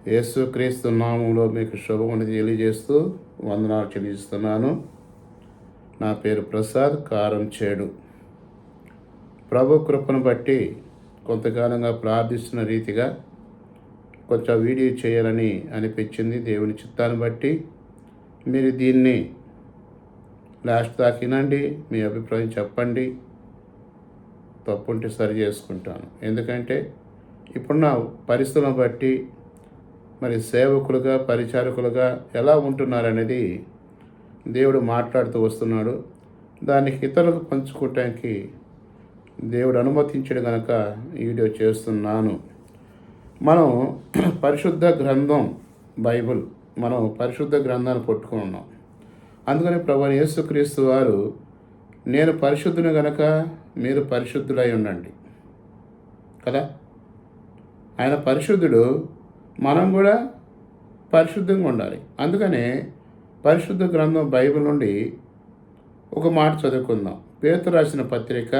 యేసుక్రీస్తు నామంలో మీకు శుభముని తెలియజేస్తూ వందనాలు చెల్లిస్తున్నాను. నా పేరు ప్రసాద్ కారంచేడు. ప్రభు కృపను బట్టి కొంతకాలంగా ప్రార్థిస్తున్న రీతిగా కొంచెం వీడియో చేయాలని అనిపించింది. దేవుని చిత్తాన్ని బట్టి మీరు దీన్ని లాస్ట్ దాకా వినండి, మీ అభిప్రాయం చెప్పండి. తప్పుంటే సరి చేసుకుంటాను. ఎందుకంటే ఇప్పుడున్న పరిస్థితులను బట్టి మరి సేవకులుగా పరిచారకులుగా ఎలా ఉంటున్నారనేది దేవుడు మాట్లాడుతూ వస్తున్నాడు. దానికి ఇతరులకు పంచుకోవటానికి దేవుడు అనుమతించడు కనుక ఈ వీడియో చేస్తున్నాను. మనం పరిశుద్ధ గ్రంథం బైబిల్, మనం పరిశుద్ధ గ్రంథాన్ని పట్టుకుని ఉన్నాం. అందుకని ప్రభువైన యేసుక్రీస్తు వారు నేను పరిశుద్ధుని గనక మీరు పరిశుద్ధులై ఉండండి కదా. ఆయన పరిశుద్ధుడు, మనం కూడా పరిశుద్ధంగా ఉండాలి. అందుకనే పరిశుద్ధ గ్రంథం బైబిల్ నుండి ఒక మాట చదువుకుందాం. పేతురు రాసిన పత్రిక,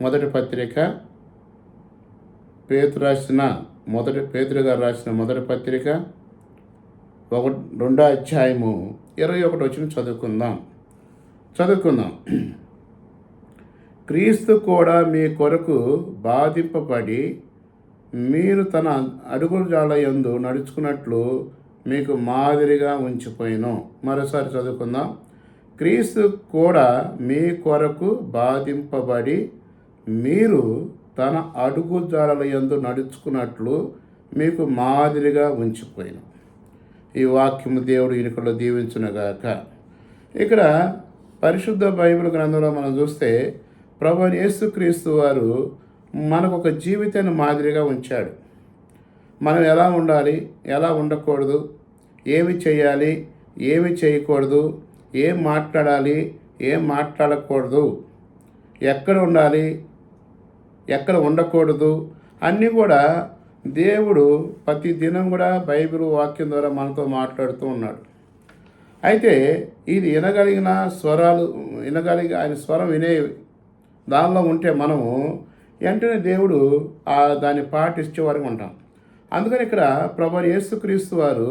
మొదటి పత్రిక, పేతురు గారు రాసిన మొదటి పత్రిక 2వ అధ్యాయము 21 వచనం చదువుకుందాం. క్రీస్తు కూడా మీ కొరకు బాధింపబడి మీరు తన అడుగుజాడయందు నడుచుకున్నట్లు మీకు మాదిరిగా ఉంచిపోయిను. మరోసారి చదువుకుందాం. క్రీస్తు కూడా మీ కొరకు బాధింపబడి మీరు తన అడుగుజాడయందు నడుచుకున్నట్లు మీకు మాదిరిగా ఉంచిపోయిను. ఈ వాక్యము దేవుడు ఇనుకలో దీవించునుగాక. ఇక్కడ పరిశుద్ధ బైబిల్ గ్రంథంలో మనం చూస్తే ప్రభువైన యేసుక్రీస్తు వారు మనకు ఒక జీవితాన్ని మాదిరిగా ఉంచాడు. మనం ఎలా ఉండాలి, ఎలా ఉండకూడదు, ఏమి చేయాలి, ఏమి చేయకూడదు, ఏం మాట్లాడాలి, ఏం మాట్లాడకూడదు, ఎక్కడ ఉండాలి, ఎక్కడ ఉండకూడదు అన్నీ కూడా దేవుడు ప్రతి దినం కూడా బైబిల్ వాక్యం ద్వారా మనతో మాట్లాడుతూ ఉన్నాడు. అయితే ఇది వినగలిగిన ఆయన స్వరం వినే దానిలో ఉంటే మనము వెంటనే దేవుడు దాన్ని పాటించే వారికి ఉంటాం. అందుకని ఇక్కడ ప్రభువైన యేసుక్రీస్తు వారు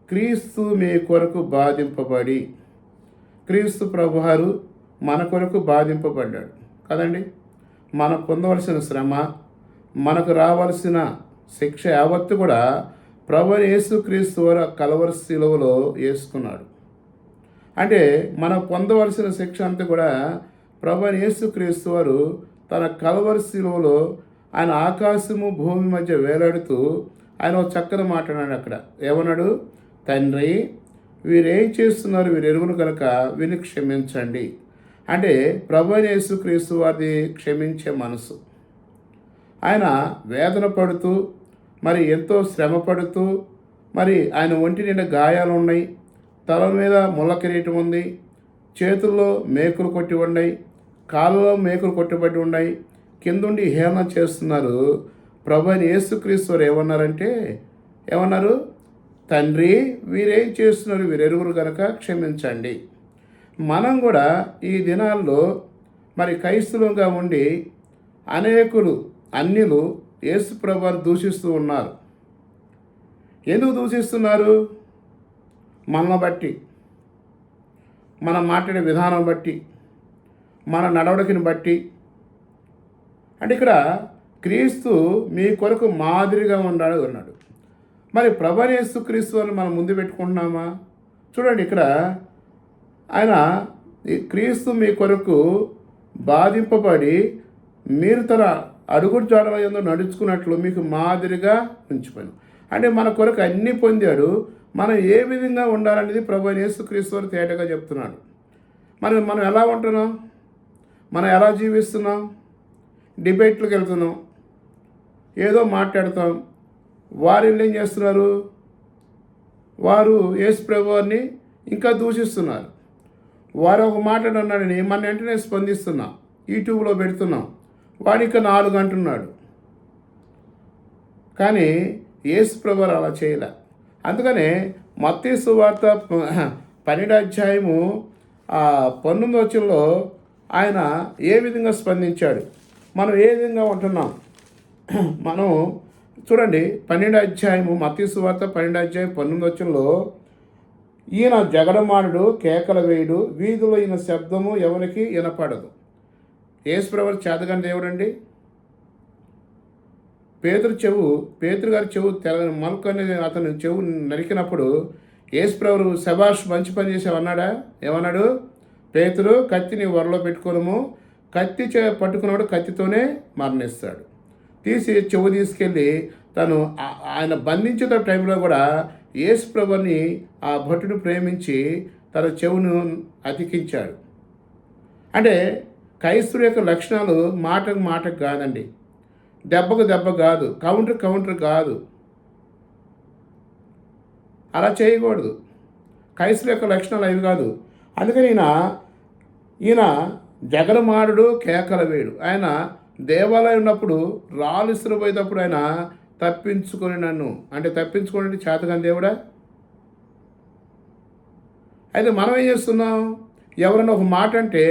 క్రీస్తు మీ కొరకు బాధింపబడి, క్రీస్తు ప్రభువారు మన కొరకు బాధింపబడ్డాడు కదండి. మనకు పొందవలసిన శ్రమ, మనకు రావాల్సిన శిక్ష యావత్తు కూడా ప్రభువైన యేసుక్రీస్తు వారు కలవరి శిలువలో వేసుకున్నాడు. అంటే మనం పొందవలసిన శిక్ష అంతా కూడా ప్రభువైన యేసుక్రీస్తు వారు తన కలవరి శిలువలో ఆయన ఆకాశము భూమి మధ్య వేలాడుతూ ఆయన ఒక చక్కని మాట్లాడాడు. అక్కడ ఏమన్నాడు? తండ్రి, వీరేం చేస్తున్నారు వీరు ఎరుగును కనుక వీరిని క్షమించండి. అంటే ప్రభువైన యేసుక్రీస్తు వారిది క్షమించే మనసు. ఆయన వేదన పడుతూ మరి ఎంతో శ్రమ పడుతూ మరి ఆయన ఒంటి నిండా గాయాలు ఉన్నాయి, తల మీద ముళ్ళ కిరీటం ఉంది, చేతుల్లో మేకులు కొట్టి ఉన్నాయి, కాళ్ళలో మేకులు కొట్టబడి ఉన్నాయి, కిందుండి హేళన చేస్తున్నారు. ప్రభువైన యేసుక్రీస్తు వారు ఏమన్నారు? తండ్రి, వీరేం చేస్తున్నారు వీరు ఎరుగురు కనుక క్షమించండి. మనం కూడా ఈ దినాల్లో మరి క్రైస్తవులుగా ఉండి అన్యులు యేసు ప్రభువుని దూషిస్తూ ఉన్నారు. ఎందుకు దూషిస్తున్నారు? మనల్ని బట్టి, మనం మాట్లాడే విధానం బట్టి, మన నడవడికని బట్టి. అంటే ఇక్కడ క్రీస్తు మీ కొరకు మాదిరిగా అన్నాడు. మరి ప్రభువైన యేసుక్రీస్తు వారిని మనం ముందు పెట్టుకుంటున్నామా? చూడండి, ఇక్కడ ఆయన క్రీస్తు మీ కొరకు బాధింపబడి మీరు తన అడుగుడు జాడల యందు నడుచుకున్నట్లు మీకు మాదిరిగా ఉంచిపోయాను. అంటే మన కొరకు అన్నీ పొందాడు. మనం ఏ విధంగా ఉండాలనేది ప్రభువైన యేసుక్రీస్తు వారు తేటగా చెప్తున్నాడు. మనం ఎలా ఉంటున్నాం, మనం ఎలా జీవిస్తున్నాం? డిబేట్లకు వెళ్తున్నాం, ఏదో మాట్లాడతాం. వారు ఏం చేస్తున్నారు? వారు యేసు ప్రభువారిని ఇంకా దూషిస్తున్నారు. వారు ఒక మాట అన్నాడని మన వెంటనే స్పందిస్తున్నాం, యూట్యూబ్లో పెడుతున్నాం. వాడు ఇంకా 4 అంటున్నాడు. కానీ యేసు ప్రభువారు అలా చేయలే. అందుకనే మత్తయి సువార్త 12వ అధ్యాయము 19వ వచనంలో ఆయన ఏ విధంగా స్పందించాడు, మనం ఏ విధంగా ఉంటున్నాం, మనం చూడండి 12 అధ్యాయము మత్తయి సువార్త 12 అధ్యాయం 19 వచనంలో ఈయన జగడమానుడు కేకల వేయుడు వీధిలో ఈయన శబ్దము ఎవరికి వినపడదు. యేసుప్రభు చేతగాని దేవుడండి. పేతురు గారి చెవు మల్కు అనేది అతను చెవు నరికినప్పుడు యేసుప్రభు శబాష్ మంచి పని చేసావన్నాడా? ఏమన్నాడు? పేతురు కత్తిని వరలో పెట్టుకోనము, కత్తి పట్టుకున్నాడు కత్తితోనే మరణిస్తాడు. చెవు తీసుకెళ్ళి తను ఆయన బంధించే టైంలో కూడా యేసుప్రభుని ఆ భటుడు ప్రేమించి తన చెవును అతికించాడు. అంటే క్రైస్తవుల యొక్క లక్షణాలు మాటకు కాదండి, దెబ్బకు దెబ్బ కాదు, కౌంటర్ కాదు. అలా చేయకూడదు. క్రైస్తవుల యొక్క లక్షణాలు అవి కాదు. అందుకని ఈయన జగడమానుడు కేకల వేడు. ఆయన దేవాలయం ఉన్నప్పుడు రాళ్ళు ఇసురుపోయేటప్పుడు ఆయన తప్పించుకోండి చేతగాని దేవుడా. అయితే మనం ఏం చేస్తున్నాం? ఎవరైనా ఒక మాట అంటే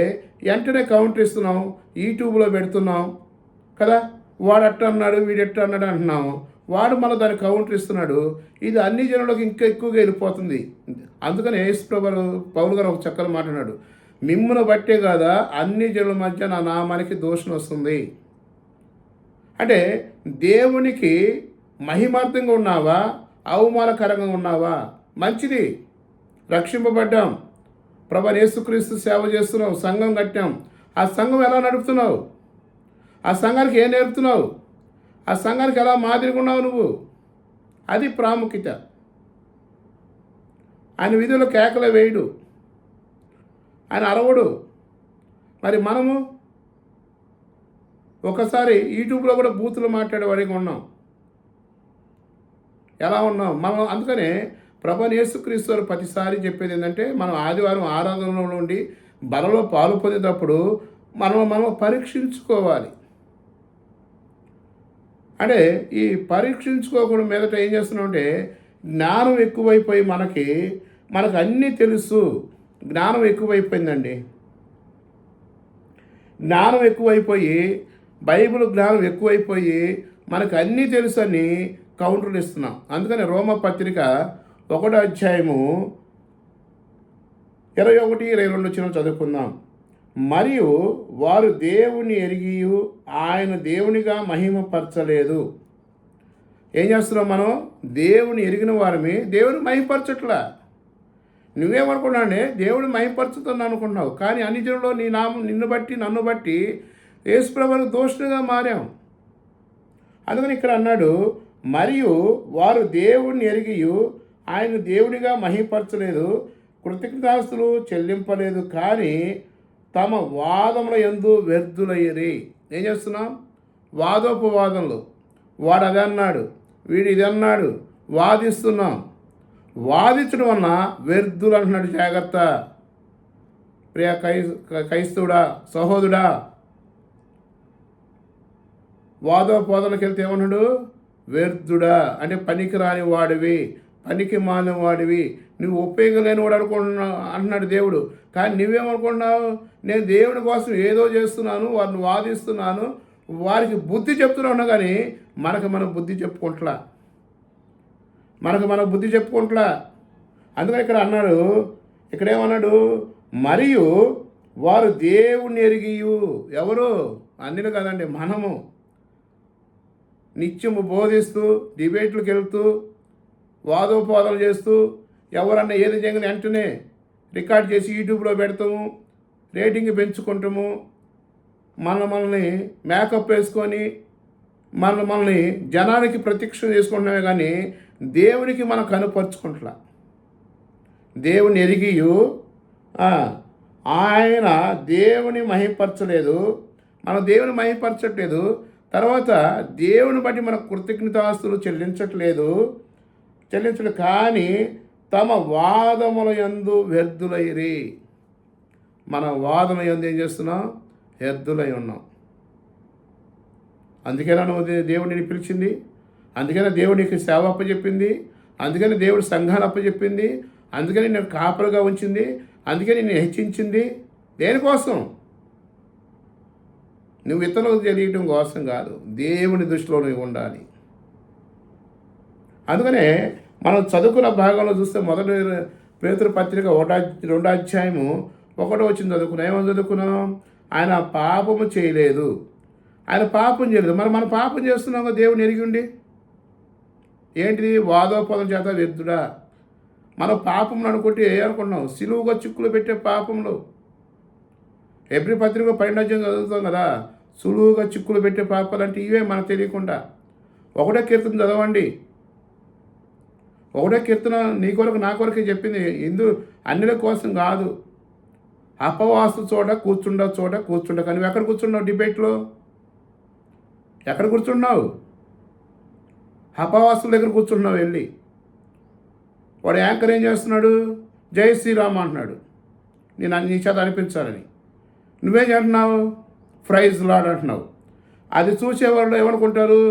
వెంటనే కౌంటర్ ఇస్తున్నాం, యూట్యూబ్లో పెడుతున్నాం కదా, వాడు అట్ట అన్నాడు వీడు ఎట్ట అన్నాడు అంటున్నాం, వాడు మళ్ళీ దానికి కౌంటర్ ఇస్తున్నాడు. ఇది అన్ని జనులకు ఇంకా ఎక్కువగా వెళ్ళిపోతుంది. అందుకని పౌలు గారు ఒక చక్కని మాట అన్నాడు, మిమ్మును బట్టే కాదా అన్ని జనుల మధ్య నా నామానికి దోషం వస్తుంది. అంటే దేవునికి మహిమార్థంగా ఉన్నావా, అవమానకరంగా ఉన్నావా? మంచిది, రక్షింపబడ్డాం, ప్రభువైన యేసుక్రీస్తు సేవ చేస్తున్నావు, సంఘం కట్టాం. ఆ సంఘం ఎలా నడుపుతున్నావు? ఆ సంఘానికి ఏం నేర్పుతున్నావు? ఆ సంఘానికి ఎలా మాదిరిగా ఉన్నావు నువ్వు? అది ప్రాముఖ్యత. ఆయన విధులు కేకలు వేయడు, ఆయన అరవడు. మరి మనము ఒకసారి యూట్యూబ్లో కూడా బూతులు మాట్లాడేవాడిగా ఉన్నాం. ఎలా ఉన్నాం మనం? అందుకనే ప్రభువైన యేసుక్రీస్తు వారు ప్రతిసారి చెప్పేది ఏంటంటే, మనం ఆదివారం ఆరాధనలో నుండి బలలో పాలు పొందేటప్పుడు మనం పరీక్షించుకోవాలి. అంటే ఈ పరీక్షించుకోకుండా మీదట ఏం చేస్తున్నామంటే, జ్ఞానం ఎక్కువైపోయి మనకు అన్నీ తెలుసు. జ్ఞానం ఎక్కువైపోయిందండి. జ్ఞానం ఎక్కువైపోయి, బైబిల్ జ్ఞానం ఎక్కువైపోయి మనకు అన్నీ తెలుసు అని కౌంటర్లు ఇస్తున్నాం. అందుకని రోమపత్రిక 1వ అధ్యాయము 21-22 వచ్చిన చదువుకుందాం. మరియు వారు దేవుని ఎరిగి ఆయన దేవునిగా మహిమపరచలేదు. ఏం చేస్తున్నాం మనం? దేవుని ఎరిగిన వారమే దేవుని మహిమపరచట్లా. నువ్వేమనుకున్నానే దేవుడు మహిమపరచుతుంది అనుకున్నావు, కానీ అన్ని జనుల్లో నీ నామం నన్ను బట్టి యేసుప్రభువుకు దోషులుగా మారాం. అందుకని ఇక్కడ అన్నాడు, మరియు వారు దేవుణ్ణి ఎరిగి ఆయన దేవునిగా మహిమపరచలేదు, కృతజ్ఞతాస్తులు చెల్లింపలేదు, కానీ తమ వాదముల యందు వ్యర్థులయ్యిరి. ఏం చేస్తున్నాం? వాదోపవాదనలు. వాడు అది అన్నాడు, వీడు ఇది అన్నాడు, వాదిస్తున్నాం. వాదించడం వలన వ్యర్థులు అంటున్నాడు. జాగ్రత్త ప్రియ క్రైస్తవుడా, సహోదరుడా. వాదోపవాదనకి వెళ్తే ఏమన్నాడు? వ్యర్థుడా అంటే పనికిరాని వాడివి, పనికి మాలిన వాడివి, నువ్వు ఉపయోగం లేని వాడు అంటున్నాడు దేవుడు. కానీ నువ్వేమనుకుంటున్నావు? నేను దేవుని కోసం ఏదో చేస్తున్నాను, వారిని వాదిస్తున్నాను, వారికి బుద్ధి చెప్తున్నా. కానీ మన బుద్ధి చెప్పుకుంటలా. మన బుద్ధి చెప్పుకుంటలా. అందుకని ఇక్కడేమన్నాడు? మరియు వారు దేవుణ్ణి ఎరిగియు. ఎవరు? అన్నిలు కదండి, మనము నిత్యము బోధిస్తూ, డిబేట్లకు వెళ్తూ, వాదోపవాదాలు చేస్తూ, ఎవరన్నా ఏది చేయని వెంటనే రికార్డ్ చేసి యూట్యూబ్లో పెడతాము, రేటింగ్ పెంచుకుంటాము, మనల్ని మేకప్ వేసుకొని మనల్ని జనానికి ప్రత్యక్షం చేసుకుంటున్నామే. కానీ దేవునికి మనం కనుపరుచుకుంటా. దేవుని ఎరిగియు ఆయన దేవుని మహిమపరచలేదు, మనం దేవుని మహిమపరచట్లేదు. తర్వాత దేవుని బట్టి మన కృతజ్ఞతాస్తులు చెల్లించట్లేదు. కానీ తమ వాదముల యందు వ్యర్థులైరి. మన వాదన యందు ఏం చేస్తున్నాం? వ్యర్థులై ఉన్నాం. అందుకేనా నువ్వు దేవుడిని పిలిచింది, అందుకనే దేవునికి సేవ అప్పచెప్పింది, అందుకని దేవుడు సంఘాన్ని అప్పచెప్పింది, అందుకని నేను కాపలుగా ఉంచింది, అందుకని నేను హెచ్చించింది. దేనికోసం? నువ్వు ఇతరులకు తెలియటం కోసం కాదు, దేవుని దృష్టిలో నువ్వు ఉండాలి. అందుకనే మనం చదువుకున్న భాగంలో చూస్తే మొదటి పేతురు పత్రిక 2వ అధ్యాయము 1వ వచనం చదువుకున్నాం. ఏమని చదువుకున్నాం? ఆయన పాపము చేయలేదు. ఆయన పాపం చేయలేదు. మరి మనం పాపం చేస్తున్నాం కదా దేవుని ఎరిగి ఉండి. ఏంటిది? వాదోపదం చేత వ్యర్థుడా. మనం పాపం అనుకుంటే అనుకుంటున్నాం సిలువుగా చిక్కులు పెట్టే పాపంలో. ఎబ్రి పత్రిక 12వ అధ్యాయం చదువుతాం కదా, సులువుగా చిక్కులు పెట్టే పాపాలు అంటే ఇవే మనకు తెలియకుండా. 1వ కీర్తన చదవండి. 1వ కీర్తన నీ కొరకు నా కొరకే చెప్పింది. అన్నిల కోసం కాదు. అపవాసు చోట కూర్చుండ. కానీ నువ్వు ఎక్కడ కూర్చున్నావు? డిబేట్లో ఎక్కడ కూర్చున్నావు? అపవాసుల దగ్గర కూర్చున్నావు వెళ్ళి. వాడు యాంకర్ ఏం చేస్తున్నాడు? జై శ్రీరామ్ అంటున్నాడు, నేను నీ చేత అనిపించాలని. నువ్వేం చేస్తున్నావు? ప్రైజ్ లార్డ్ అంటున్నావు. అది చూసేవాళ్ళు ఏమనుకుంటారు?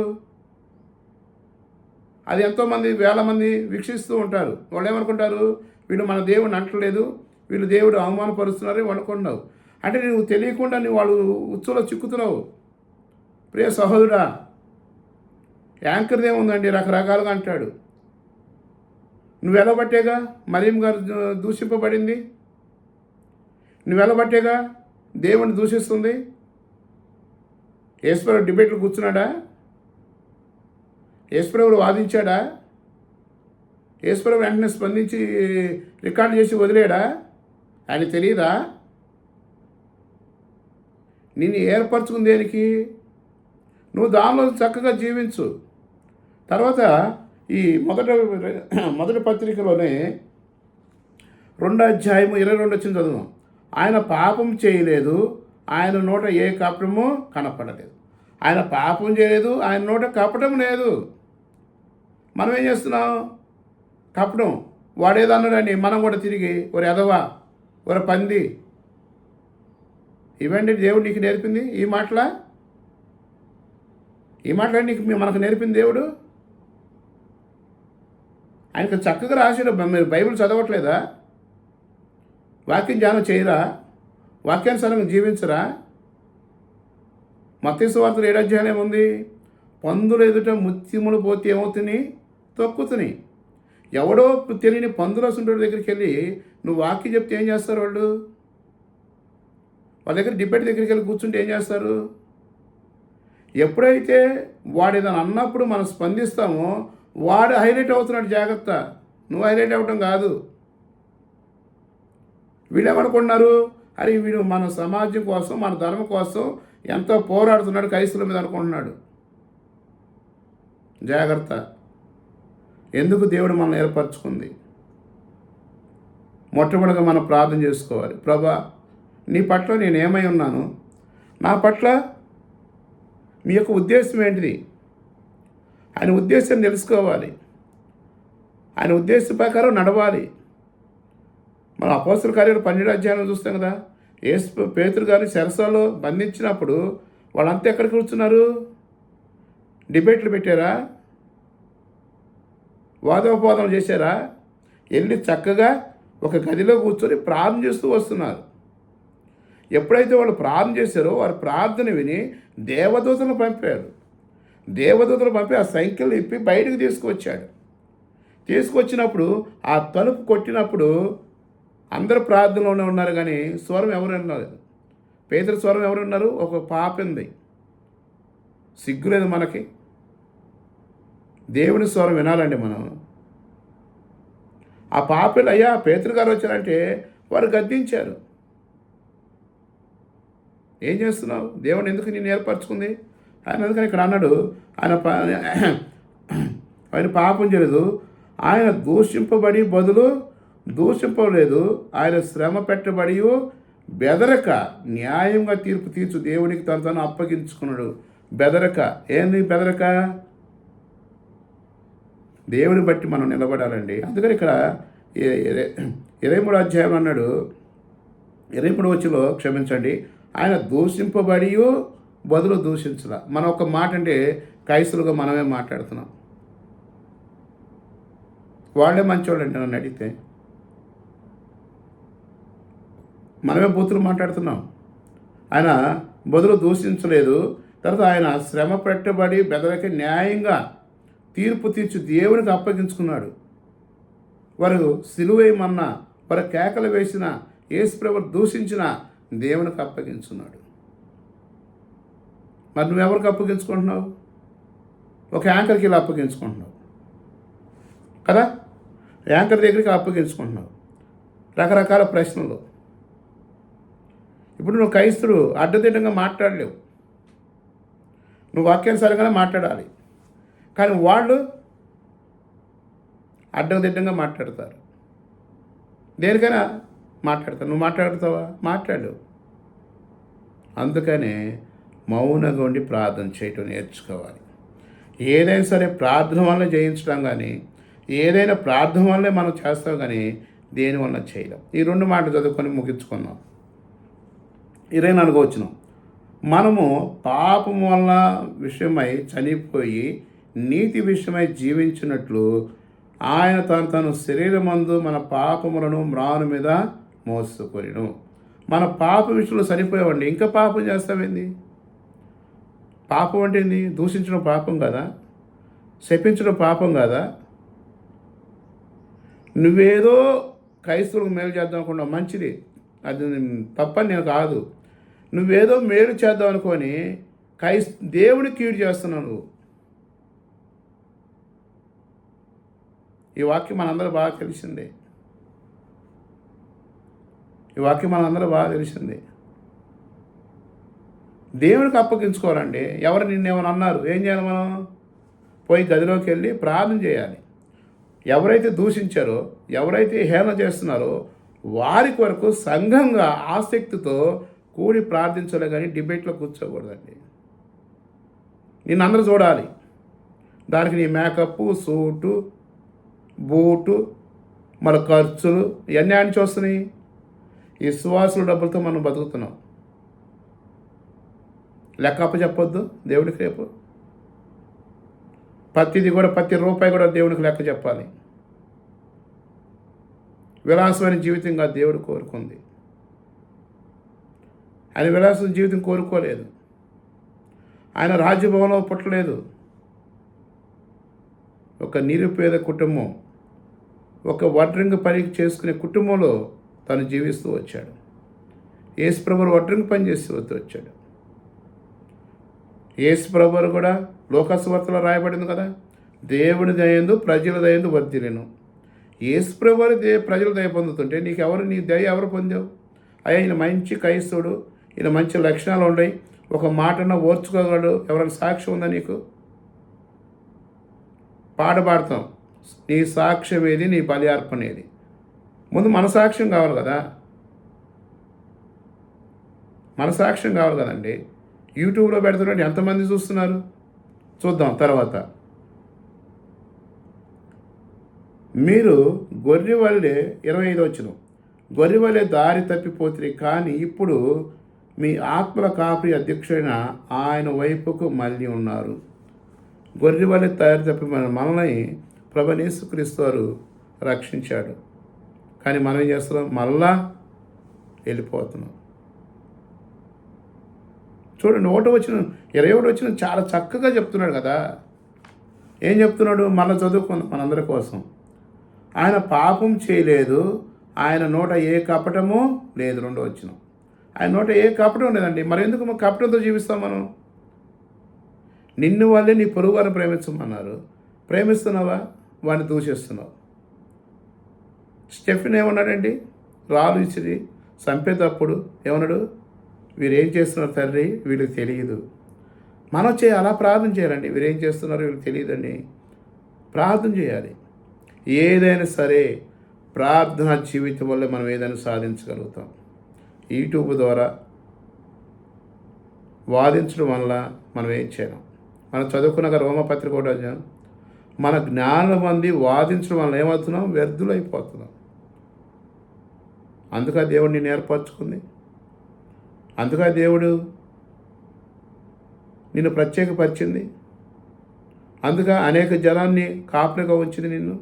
అది ఎంతోమంది వేల మంది వీక్షిస్తూ ఉంటారు. వాళ్ళు ఏమనుకుంటారు? వీళ్ళు మన దేవుడిని అంటలేదు, వీళ్ళు దేవుడు అవమానపరుస్తున్నారు అనుకున్నావు. అంటే నువ్వు తెలియకుండా నువ్వు వాళ్ళు ఉచ్చులో చిక్కుతున్నావు. ప్రియ సహోదరుడా, యాంకర్ది ఏముందండి, రకరకాలుగా అంటాడు. నువ్వు ఎలబట్టేగా మరియం గారు దూషింపబడింది. నువ్వు ఎలబట్టేగా దేవుని దూషిస్తుంది. యేసుప్రభు డిబేట్లు కూర్చున్నాడా? యేసుప్రభు వాదించాడా? యేసుప్రభు వెంటనే స్పందించి రికార్డు చేసి వదిలేడా? ఆయన తెలియదా? నిన్ను ఏర్పరచుకుంది దేనికి? నువ్వు దానిలో చక్కగా జీవించు. తర్వాత ఈ మొదటి పత్రికలోనే 2వ అధ్యాయము 22 వచ్చిన చదువు. ఆయన పాపం చేయలేదు, ఆయన నోట ఏ కపటము కనపడలేదు. ఆయన పాపం చేయలేదు, ఆయన నోట కపటం లేదు. మనం ఏం చేస్తున్నాం? కపటం. వాడేదన్నాడని మనం కూడా తిరిగి ఒక ఎదవా, ఒక పంది. ఇవండి దేవుడు నీకు నేర్పింది ఈ మాటలా? ఈ మాటలు మనకు నేర్పింది దేవుడు. ఆయనకు చక్కగా రాసాడు. మీరు బైబిల్ చదవట్లేదా? వాక్యం ధ్యానం చేయరా? వాక్యానుసారంగా జీవించరా? మత్తయి సువార్త 7వ అధ్యాయం ఏముంది? పందులు ఎదుట ముత్యములు పోతే ఏమవుతుంది? తొక్కుతుంది. ఎవడో తెలియని పందుల సుంటుడి దగ్గరికి వెళ్ళి నువ్వు వాక్యం చెప్తే ఏం చేస్తారు వాళ్ళు? వాళ్ళ దగ్గర డిబేట్ దగ్గరికి వెళ్ళి కూర్చుంటే ఏం చేస్తారు? ఎప్పుడైతే వాడు ఏదైనా అన్నప్పుడు మనం స్పందిస్తామో వాడు హైలైట్ అవుతున్నాడు. జాగ్రత్త, నువ్వు హైలైట్ అవ్వటం కాదు. వీళ్ళు ఏమనుకుంటున్నారు? అరే వీడు మన సమాజం కోసం, మన ధర్మం కోసం ఎంతో పోరాడుతున్నాడు క్రైస్తవుల మీద అనుకుంటున్నాడు. జాగ్రత్త. ఎందుకు దేవుడు మనల్ని ఏర్పరచుకుంది? మొట్టమొదటిగా మనం ప్రార్థన చేసుకోవాలి. ప్రభా, నీ పట్ల నేను ఏమై ఉన్నాను? నా పట్ల మీ యొక్క ఉద్దేశం ఏంటిది? ఆయన ఉద్దేశం తెలుసుకోవాలి. ఆయన ఉద్దేశం ప్రకారం నడవాలి. మనం అపోస్తల కార్యాలు 12వ అధ్యాయంలో చూస్తాం కదా, పేతురు గారిని చెరసాలలో బంధించినప్పుడు వాళ్ళంతా ఎక్కడ కూర్చున్నారు? డిబేట్లు పెట్టారా? వాదోపవాదం చేశారా? వెళ్ళి చక్కగా ఒక గదిలో కూర్చొని ప్రార్థన చేస్తూ వస్తున్నారు. ఎప్పుడైతే వాళ్ళు ప్రార్థన చేశారో వారి ప్రార్థన విని దేవదూతలను పంపారు. దేవదూతలు పంపి ఆ సంఖ్యలు ఇప్పి బయటకు తీసుకొచ్చినప్పుడు ఆ తలుపు కొట్టినప్పుడు అందరూ ప్రార్థనలోనే ఉన్నారు, కానీ స్వరం ఎవరు వినలేదు. పేతురు స్వరం ఎవరు ఉన్నారు? ఒక పాపింది. సిగ్గులేదు మనకి? దేవుని స్వరం వినాలండి మనం. ఆ పాపలు అయ్యా పేతురు గారు వచ్చారంటే వారు గద్దించారు. ఏం చేస్తున్నావు? దేవుని ఎందుకు నేను ఏర్పరచుకుంది? ఆయన అందుకని ఇక్కడ అన్నాడు, ఆయన పాపం చేయలేదు, ఆయన దూషింపబడి బదులు దూషింపలేదు, ఆయన శ్రమ పెట్టబడి బెదరక న్యాయంగా తీర్పు తీర్చు దేవునికి తను అప్పగించుకున్నాడు. బెదరక. ఏంది బెదరక? దేవుని బట్టి మనం నిలబడాలండి. అందుకని ఇక్కడ 23వ అధ్యాయం అన్నాడు, 23వ వచనంలో క్షమించండి, ఆయన దూషింపబడి బదులు దూషించలా. మనం ఒక మాట అంటే క్రైస్తవులుగా మనమే మాట్లాడుతున్నాం. వాళ్ళే మంచివాళ్ళు అంటే నన్ను అడిగితే మనమే బూతులు మాట్లాడుతున్నాం. ఆయన బదులు దూషించలేదు. తర్వాత ఆయన శ్రమ పెట్టబడి బెదరకి న్యాయంగా తీర్పు తీర్చి దేవునికి అప్పగించుకున్నాడు. వారు సిలువేయమన్నా, వారు కేకలు వేసిన, యేసుప్రభు దూషించిన దేవునికి అప్పగించున్నాడు. మరి నువ్వెవరికి అప్పగించుకుంటున్నావు? ఒక యాంకర్కి ఇలా అప్పగించుకుంటున్నావు కదా, యాంకర్ దగ్గరికి అప్పగించుకుంటున్నావు. రకరకాల ప్రశ్నలు. ఇప్పుడు నువ్వు క్రైస్తుడు అడ్డదిడ్డంగా మాట్లాడలేవు, నువ్వు వాక్యానుసారంగానే మాట్లాడాలి. కానీ వాళ్ళు అడ్డదిడ్డంగా మాట్లాడతారు. దేనికైనా మాట్లాడతారు. నువ్వు మాట్లాడతావా? మాట్లాడలేవు. అందుకనే మౌనంగా ఉండి ప్రార్థన చేయటం నేర్చుకోవాలి. ఏదైనా సరే ప్రార్థన వల్ల జయించడం కానీ, ఏదైనా ప్రార్థన వల్లే మనం చేస్తాం కానీ దేనివల్ల చేయలేం. ఈ 2 మాటలు చదువుకొని ముగించుకున్నాం. 24వ వచనం, మనము పాపం వల్ల విషయమై చనిపోయి నీతి విషయమై జీవించినట్లు ఆయన తను శరీరమందు మన పాపములను మ్రాను మీద మోసుకొనిను. మన పాప విషయంలో చనిపోయామండి, ఇంకా పాపం చేస్తామేంది? పాపం అంటే ఏంది? దూషించడం పాపం కదా, శపించడం పాపం కదా. నువ్వేదో క్రైస్తవులకు మేలు చేద్దాం అనుకున్నా, మంచిది, అది తప్పని నేను కాదు. నువ్వేదో మేలు చేద్దాం అనుకొని దేవుడికి కీడు చేస్తున్నావు నువ్వు. ఈ వాక్యం మనందరూ బాగా తెలిసిందే. ఈ వాక్యం మనందరూ బాగా తెలిసిందే. దేవునికి అప్పగించుకోవాలండి. ఎవరు నిన్నేమని అన్నారు, ఏం చేయాలి? మనం పోయి గదిలోకి వెళ్ళి ప్రార్థన చేయాలి. ఎవరైతే దూషించారో, ఎవరైతే హేళన చేస్తున్నారో వారి కొరకు సంఘంగా ఆసక్తితో కూడి ప్రార్థించాలి, కానీ డిబేట్లో కూర్చోకూడదండి. నిన్ను అందరూ చూడాలి. దానికి నీ మేకప్, సూటు, బూటు, మన ఖర్చులు ఇవన్నీ ఆయన చూస్తున్నాయి. ఈ సువాసుల డబ్బులతో మనం బతుకుతున్నాం. లెక్క చెప్పొద్దు దేవుడికి. రేపు ప్రతి రూపాయి కూడా దేవునికి లెక్క చెప్పాలి. విలాసమైన జీవితంగా దేవుడు కోరుకుంది. ఆయన విలాసమైన జీవితం కోరుకోలేదు. ఆయన రాజ్యభవనంలో పుట్టలేదు. ఒక నిరుపేద కుటుంబం, ఒక వడ్రంగి పని చేసుకునే కుటుంబంలో తను జీవిస్తూ వచ్చాడు. యేసుప్రభువు వడ్రంగి పని చేస్తూ వచ్చాడు. యేసుప్రభువు కూడా లోకసువార్తలో రాయబడింది కదా, దేవుని దయందు ప్రజల దయందు వర్ధిల్లును. యేసుప్రభువు ప్రజల దయ పొందుతుంటే నీ దయ ఎవరు పొందావు? అయ్యా ఈయన మంచి క్రైస్తవుడు, ఈయన మంచి లక్షణాలు ఉన్నాయి, ఒక మాటన ఓర్చుకోగలడు, ఎవరైనా సాక్ష్యం ఉందా నీకు? పాట పాడతాం, నీ సాక్ష్యం ఏది, నీ బలి అర్పణ ఏది? ముందు మన సాక్ష్యం కావాలి కదా, మన సాక్ష్యం కావాలి కదండి. యూట్యూబ్లో పెడుతున్నాడు, ఎంతమంది చూస్తున్నారు? చూద్దాం తర్వాత. మీరు గొర్రె వల్లే 25 వచనం, గొర్రె వల్లే దారి తప్పిపోతుంది, కానీ ఇప్పుడు మీ ఆత్మల కాపరి అధ్యక్షుడైన ఆయన వైపుకు మళ్ళీ ఉన్నారు. గొర్రె వల్లే దారి తప్పి మనల్ని ప్రభువైన యేసుక్రీస్తు వారు రక్షించాడు. కానీ మనం ఏం చేస్తున్నాం? మళ్ళా వెళ్ళిపోతున్నాం. చూడండి, 21 వచ్చిన చాలా చక్కగా చెప్తున్నాడు కదా. ఏం చెప్తున్నాడు? మళ్ళీ చదువుకుందాం మనందరి కోసం. ఆయన పాపం చేయలేదు, ఆయన నోట ఏ కపటము లేదు. 2వ వచనం, ఆయన నోట ఏ కపటం లేదండి. మరి ఎందుకు కపటంతో జీవిస్తాం మనం? నిన్ను వల్లే నీ పొరుగు వారిని ప్రేమించమన్నారు. ప్రేమిస్తున్నావా? వాడిని దూషిస్తున్నావు. స్టెఫెన్ ఏమన్నాడండి? రాళ్ళు ఇచ్చి చంపేటప్పుడు ఏమన్నాడు? వీరేం చేస్తున్నారు తండ్రి, వీళ్ళకి తెలియదు. మనం అలా ప్రార్థన చేయాలండి. వీరేం చేస్తున్నారు, వీళ్ళకి తెలియదండి. ప్రార్థన చేయాలి. ఏదైనా సరే ప్రార్థన జీవితం వల్ల మనం ఏదైనా సాధించగలుగుతాం. యూట్యూబ్ ద్వారా వాదించడం వల్ల మనం ఏం చేయలేం. మనం చదువుకున్నాక రోమపత్రిక కూడా మన జ్ఞానం మంది వాదించడం వల్ల ఏమవుతున్నాం? వ్యర్థులైపోతున్నాం. అందుకే దేవుడు నిన్ను ఏర్పరచుకుంది. అందుకే దేవుడు నిన్ను ప్రత్యేకపరిచింది. అందుకే అనేక జనాన్ని కాపులుగా ఉంచింది నిన్ను.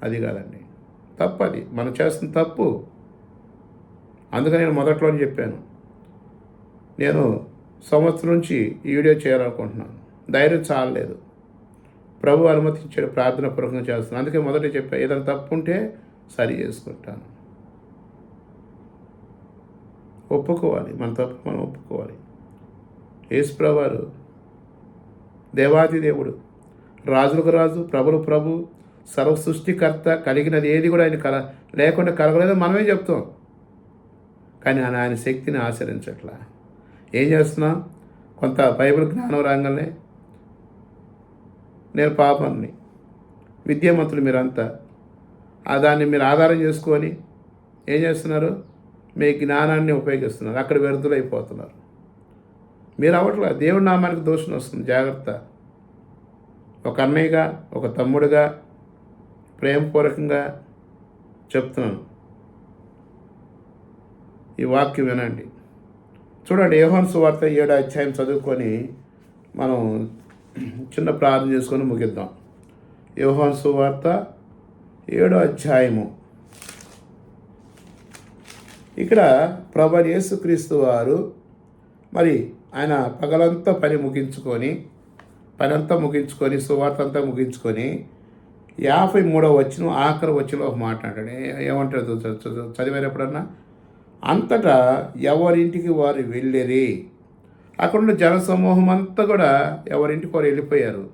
అది కాదండి, తప్పు. అది మనం చేస్తున్న తప్పు. అందుకని నేను మొదట్లోనే చెప్పాను, నేను సంవత్సరం నుంచి ఈ వీడియో చేయాలనుకుంటున్నాను. ధైర్యం చాలలేదు. ప్రభు అనుమతించాడు, ప్రార్థన పూర్వకంగా చేస్తున్నాను. అందుకే మొదట చెప్పా, ఏదైనా తప్పు ఉంటే సరి చేసుకుంటాను. ఒప్పుకోవాలి, మన తప్పు మనం ఒప్పుకోవాలి. యేసుప్రభువారు దేవాది దేవుడు, రాజులకు రాజు, ప్రభులు ప్రభు, సర్వ సృష్టికర్త. కలిగినది ఏది కూడా ఆయన లేకుండా కలగలేదని మనమే చెప్తాం. కానీ ఆయన శక్తిని ఆచరించట్లా. ఏం చేస్తున్నాం? కొంత బైబిల్ జ్ఞానం రాగానే నేను పాపాన్ని, విద్యామంతులు మీరంతా దాన్ని మీరు ఆధారం చేసుకొని ఏం చేస్తున్నారు? మీ జ్ఞానాన్ని ఉపయోగిస్తున్నారు. అక్కడ వ్యర్థులైపోతున్నారు. మీరు అవ్వట్లా. దేవుడి నామానికి దోషం వస్తుంది. జాగ్రత్త. ఒక అన్నయ్యగా, ఒక తమ్ముడుగా ప్రేమపూర్వకంగా చెప్తున్నాను. ఈ వాక్యం వినండి. చూడండి, యోహాను సువార్త 7వ అధ్యాయం చదువుకొని మనం చిన్న ప్రార్థన చేసుకొని ముగిద్దాం. యోహాను సువార్త 7వ అధ్యాయము. ఇక్కడ ప్రభు యేసుక్రీస్తు వారు మరి ఆయన పగలంతా పని అంతా ముగించుకొని సువార్త అంతా ముగించుకొని 53వ వచనం ఆఖరి వచనంలో ఒక మాట అంటాడు. ఏమంటాడు చదివారు ఎప్పుడన్నా? అంతటా ఎవరింటికి వారు వెళ్ళిరి. అక్కడున్న జనసమూహం అంతా కూడా ఎవరింటికి వారు వెళ్ళిపోయారు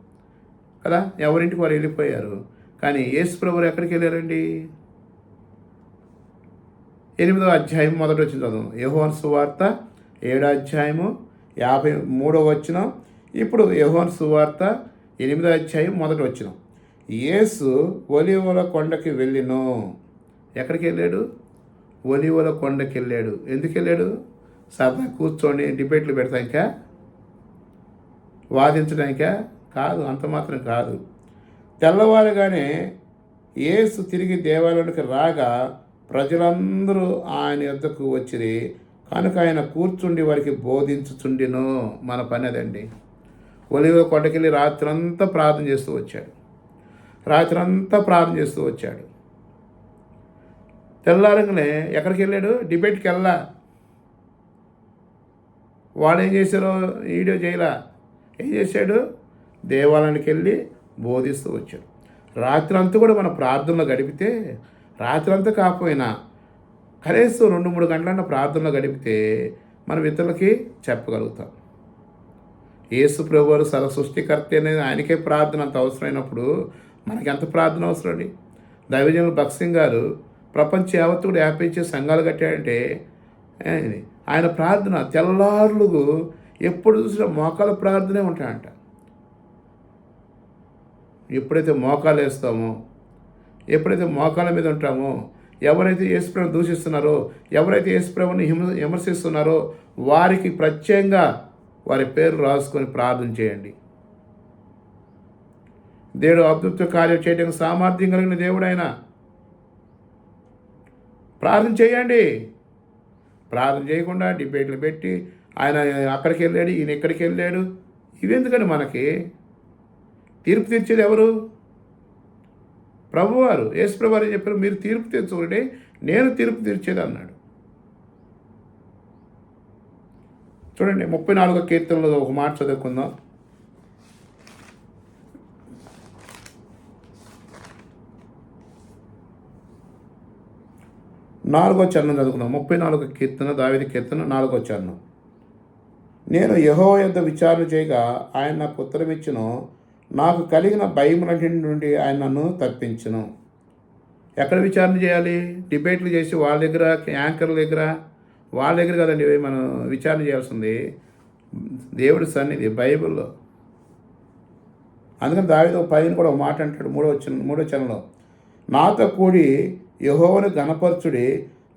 కదా, ఎవరింటికి వారు వెళ్ళిపోయారు. కానీ యేసు ప్రభువు ఎక్కడికి వెళ్ళారండి? 8వ అధ్యాయం మొదటి వచ్చిన చదువు. యోహాను సువార్త 7వ అధ్యాయము 53వ వచనం. ఇప్పుడు యోహాను సువార్త 8వ అధ్యాయం మొదటి వచనం. యేసు ఒలీవల కొండకి వెళ్ళిను. ఎక్కడికి వెళ్ళాడు? ఒలీవల కొండకి వెళ్ళాడు. ఎందుకు వెళ్ళాడు? సరదా కూర్చొని డిబేట్లు పెడతానికా, వాదించడానికా? కాదు, అంత మాత్రం కాదు. తెల్లవారుగానే యేసు తిరిగి దేవాలయానికి రాగా ప్రజలందరూ ఆయన యొద్దకు వచ్చిరి. కనుక ఆయన కూర్చుండి వారికి బోధించుచుండిను. మన పని అదండి. ఒలీవ కొండకెళ్ళి రాత్రంతా ప్రార్థన చేస్తూ వచ్చాడు. తెల్లారంగానే ఎక్కడికి వెళ్ళాడు? డిబేట్కి వెళ్ళా. వాడు ఏం చేశారో వీడియో చేయలా. ఏం చేశాడు? దేవాలయానికి వెళ్ళి బోధిస్తూ వచ్చాడు. రాత్రి అంతా కూడా మన ప్రార్థనలో గడిపితే, రాత్రి అంతా కాకపోయినా కనీసం 2-3 గంటలన్న ప్రార్థనలో గడిపితే మనం ఇతరులకి చెప్పగలుగుతాం. యేసు ప్రభువారు సర్వ సృష్టికర్త అనేది ఆయనకే ప్రార్థన అంత అవసరమైనప్పుడు మనకి ఎంత ప్రార్థన అవసరం అండి? దైవజనులు భగత్ సింగ్ గారు ప్రపంచ యావత్తు కూడా 50 సంఘాలు కట్టాడంటే ఆయన ప్రార్థన తెల్లారులు ఎప్పుడు చూసినా మోకాల ప్రార్థనే ఉంటాయంట. ఎప్పుడైతే మోకాలు వేస్తామో, ఎప్పుడైతే మోకాల మీద ఉంటామో, ఎవరైతే యేసుప్రభుని దూషిస్తున్నారో, ఎవరైతే యేసుప్రభుని విమర్శిస్తున్నారో వారికి ప్రత్యేకంగా వారి పేరు రాసుకొని ప్రార్థన చేయండి. దేవుడు అద్భుత కార్యం చేయడానికి సామర్థ్యం కలిగిన దేవుడు ఆయన. ప్రార్థన చేయండి. ప్రార్థన చేయకుండా డిబేట్లు పెట్టి ఆయన అక్కడికి వెళ్ళాడు, ఈయన ఎక్కడికి వెళ్ళాడు, ఇవెందుకని? మనకి తీర్పు తీర్చేది ఎవరు? ప్రభువారు. యేసు ప్రభువారు చెప్పారు, మీరు తీర్పు తీర్చుకోండి, నేను తీర్పు తీర్చేది అన్నాడు. చూడండి, 34వ కీర్తనలో ఒక మాట చదువుకుందాం. నాలుగో చరణం చదువుకున్నాం. 34వ కీర్తన, దావీదు కీర్తన, 4వ చరణం. నేను యెహోవా యొద్ద విచారణ చేయగా ఆయన నాకు ఉత్తరమిచ్చును. నాకు కలిగిన భయములన్నిటి నుండి ఆయన నన్ను తప్పించును. ఎక్కడ విచారణ చేయాలి? డిబేట్లు చేసి వాళ్ళ దగ్గర, యాంకర్ల దగ్గర, వాళ్ళ దగ్గర కదండి మనం విచారణ చేయాల్సింది. దేవుడి సన్నిధి బైబిల్లో. అందుకని దావీదు పైన కూడా ఒక మాట అంటాడు 3వ చరణంలో, నాతో కూడి యెహోవాను గణపరచుడి,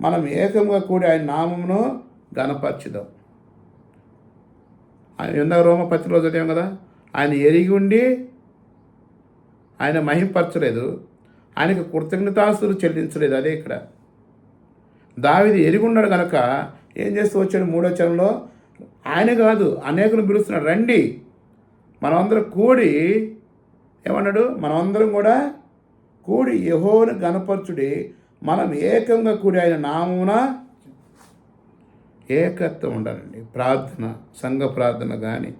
మనం ఏకంగా కూడి ఆయన నామమును గణపరచుదాం. ఆయన ఇందాక రోమపత్రికలో చదివాం కదా, ఆయన ఎరిగి ఉండి ఆయన మహింపరచలేదు, ఆయనకు కృతజ్ఞతాస్తులు చెల్లించలేదు. అదే ఇక్కడ దావీదు ఎరిగి ఉన్నాడు కనుక ఏం చేస్తూ వచ్చాడు? 3వ చరణంలో ఆయన కాదు అనేకులను పిలుస్తున్నాడు, రండి మనమందరం కూడి, ఏమన్నాడు? మనమందరం కూడా కూడి యెహోవాను గణపరచుడి, మనం ఏకంగా కూడి ఆయన నామమున ఏకత్వం ఉండాలండి. ప్రార్థన, సంఘ ప్రార్థన కానీ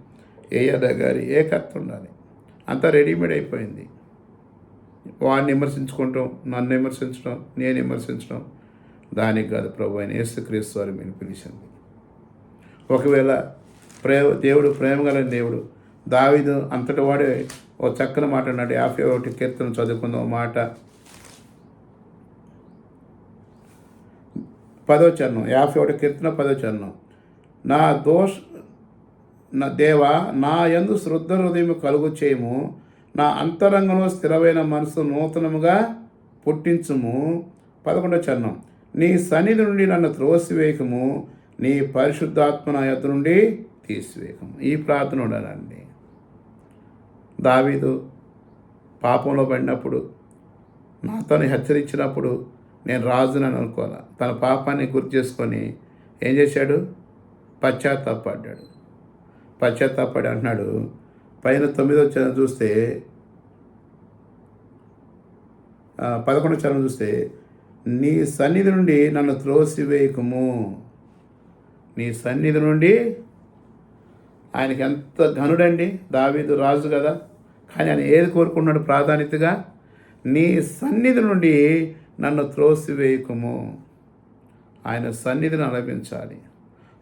ఏ గారి ఏకత్వం ఉండాలి. అంతా రెడీమేడ్ అయిపోయింది. వాడిని విమర్శించుకుంటాం, నన్ను విమర్శించడం, నేను విమర్శించడం. దానికి కాదు ప్రభు అయిన యేసుక్రీస్తు వారు మీరు పిలిచింది. ఒకవేళ దేవుడు ప్రేమ గల దేవుడు, దావీదు అంతటి వాడే ఓ చక్కని మాట అన్నాడు. 51 కీర్తన చదువుకుందాం. మాట 10వ చరణం, 51 కీర్తన 10వ చరణం. నా దేవా, నా యందు శ్రద్ధ హృదయం కలుగు చేయము, నా అంతరంగంలో స్థిరమైన మనసు నూతనముగా పుట్టించుము. 11వ చరణం. నీ సన్నిధి నుండి నన్ను త్రోసివేయకము, నీ పరిశుద్ధాత్మ నా యొద్ద నుండి తీసివేయకము. ఈ ప్రార్థన ఉండాలండి. దావీదు పాపంలో పడినప్పుడు, నాతోని హెచ్చరించినప్పుడు నేను రాజునని అనుకోవాలి. తన పాపాన్ని గుర్తు చేసుకొని ఏం చేశాడు? పశ్చాత్తాపడి అంటున్నాడు. పైన 9వ చరణం చూస్తే, 11వ చరణం చూస్తే, నీ సన్నిధి నుండి నన్ను త్రోసివేయకము. నీ సన్నిధి నుండి. ఆయనకి ఎంత ఘనుడండి దావీదు, రాజు కదా. కానీ ఆయన ఏది కోరుకున్నాడు ప్రాధాన్యతగా? నీ సన్నిధి నుండి నన్ను త్రోసివేయకము. ఆయన సన్నిధిని అనుభవించాలి.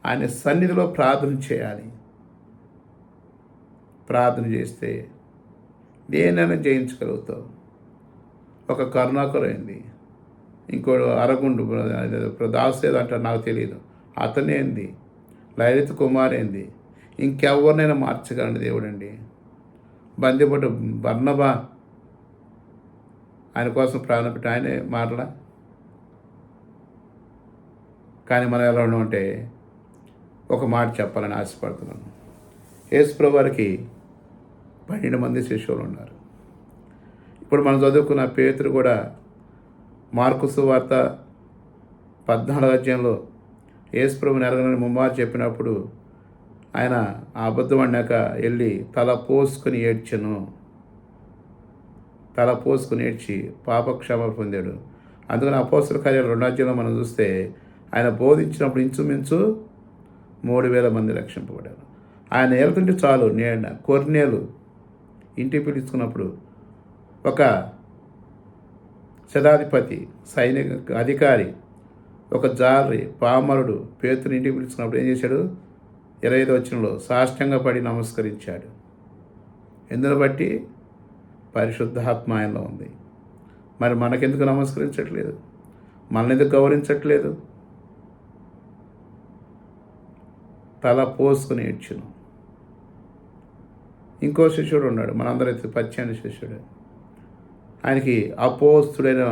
ఆయన సన్నిధిలో ప్రార్థన చేయాలి. ప్రార్థన చేస్తే దేనైనా జయించగలుగుతావు. ఒక కరుణాకరైంది, ఇంకోడు అరగుండు దాసేది అంటారు, నాకు తెలియదు. అతనేంది, లలిత కుమారేంది, ఇంకెవరినైనా మార్చగలండి దేవుడండి. బందిపట్టు బర్నబా ఆయన కోసం ప్రాణం పెట్టి ఆయనే మాటలా. కానీ మనం ఎలా ఉన్నామంటే, ఒక మాట చెప్పాలని ఆశపడుతున్నాను. యేసుప్రభు వారికి 12 మంది శిష్యులు ఉన్నారు. ఇప్పుడు మనం చదువుకున్న పేతురు కూడా మార్కు సువార్త 14వ అధ్యాయంలో యేసుప్రభుని ఎరగనని ముమ్మారు చెప్పినప్పుడు ఆయన ఆ అబద్ధం అన్నాక వెళ్ళి తల పోసుకొని ఏడ్చి పాపక్షమాపణ పొందాడు. అందుకని అపోస్తల కార్యాలు 2వ అధ్యాయంలో మనం చూస్తే ఆయన బోధించినప్పుడు ఇంచుమించు 3000 మంది రక్షింపబడ్డారు. ఆయన వెళ్తుంటే చాలు, కొర్నేలు ఇంటికి పిలుచుకున్నప్పుడు ఒక శతాధిపతి, సైనిక అధికారి, ఒక జాలరి, పామరుడు పేతుని ఇంటికి పిలుచుకున్నప్పుడు ఏం చేశాడు? 25వ వచనంలో సాష్టాంగ పడి నమస్కరించాడు. ఎందును బట్టి? పరిశుద్ధాత్మ ఆయనలో ఉంది. మరి మనకెందుకు నమస్కరించట్లేదు? మనెందుకు గౌరవించట్లేదు? తల పోసుకుని ఏడ్చును. ఇంకో శిష్యుడు ఉన్నాడు, మనందరైతే పచ్చాని శిష్యుడు. ఆయనకి అపోస్తుడైన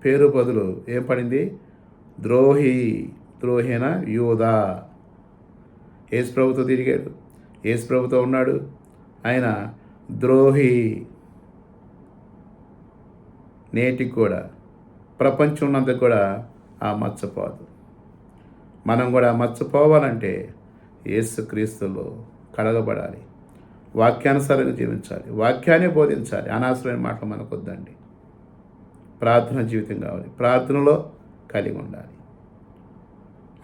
పేరు బదులు ఏం పడింది? ద్రోహైన యూదా. యేసు ప్రభుతో తిరిగాడు, యేసు ప్రభుతో ఉన్నాడు, ఆయన ద్రోహి. నేటికి కూడా ప్రపంచం ఉన్నందుకు కూడా ఆ మచ్చపోదు. మనం కూడా మచ్చపోవాలంటే యేసుక్రీస్తులో కడగబడాలి, వాక్యానుసారంగా జీవించాలి, వాక్యాన్ని బోధించాలి. అనవసరమైన మాటలు మనకు వద్దండి. ప్రార్థన జీవితం కావాలి, ప్రార్థనలో కలిగి ఉండాలి.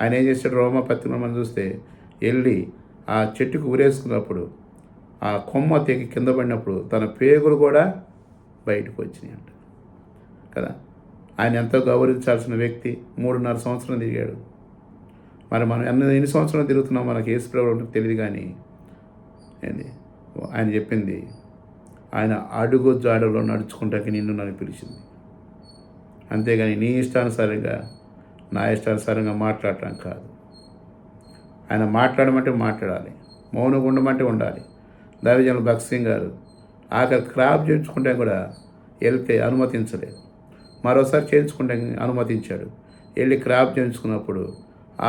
ఆయన ఏం చేశాడు? రోమపత్రికలో మనం చూస్తే వెళ్ళి ఆ చెట్టుకు ఊరేసుకున్నప్పుడు ఆ కొమ్మ తెగి కింద పడినప్పుడు తన పేగులు కూడా బయటకు వచ్చినాయి అంట కదా. ఆయన ఎంతో గౌరవించాల్సిన వ్యక్తి 3.5 సంవత్సరం తిరిగాడు. మరి మనం ఎన్ని సంవత్సరాలు తిరుగుతున్నాం మనకి యేసు ప్రభువుకు తెలియదు. కానీ ఏంది ఆయన చెప్పింది, ఆయన అడుగు జాడలో నడుచుకుంటానికి నిన్ను నన్ను పిలిచింది. అంతేగాని నీ ఇష్టానుసారంగా నా ఇష్టానుసారంగా మాట్లాడటం కాదు. ఆయన మాట్లాడమంటే మాట్లాడాలి, మౌనంగా ఉండమంటే ఉండాలి. దైవజనులు భగత్ సింగ్ గారు ఆఖరి క్రాప్ చేయించుకుంటే కూడా వెళ్తే అనుమతించలేదు, మరోసారి చేయించుకుంటే అనుమతించాడు. వెళ్ళి క్రాప్ చేయించుకున్నప్పుడు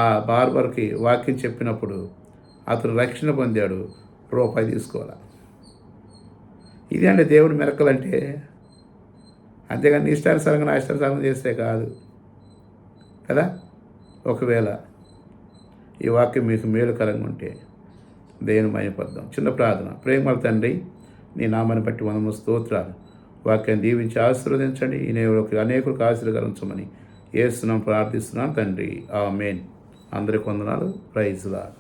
ఆ బార్బర్కి వాక్యం చెప్పినప్పుడు అతను రక్షణ పొందాడు, రూపాయి తీసుకోవాలి. ఇది అంటే దేవుని మెరకలంటే. అంతేగాని నీ ఇష్టానుసారంగా నా ఇష్టానుసారంగా చేస్తే కాదు కదా. ఒకవేళ ఈ వాక్యం మీకు మేలుకరంగా ఉంటే దేవుని మహిమపడదాం. చిన్న ప్రార్థన. ప్రేమల తండ్రి, నీ నామాన్ని బట్టి మనము స్తోత్రాలు. వాక్యాన్ని దీవించి ఆశీర్వదించండి. ఈ అనేకులకు ఆశీర్వదించమని యేసునామమున ప్రార్థిస్తున్నాను తండ్రి, ఆమేన్. అందరికీ వందనాలు. Praise lord.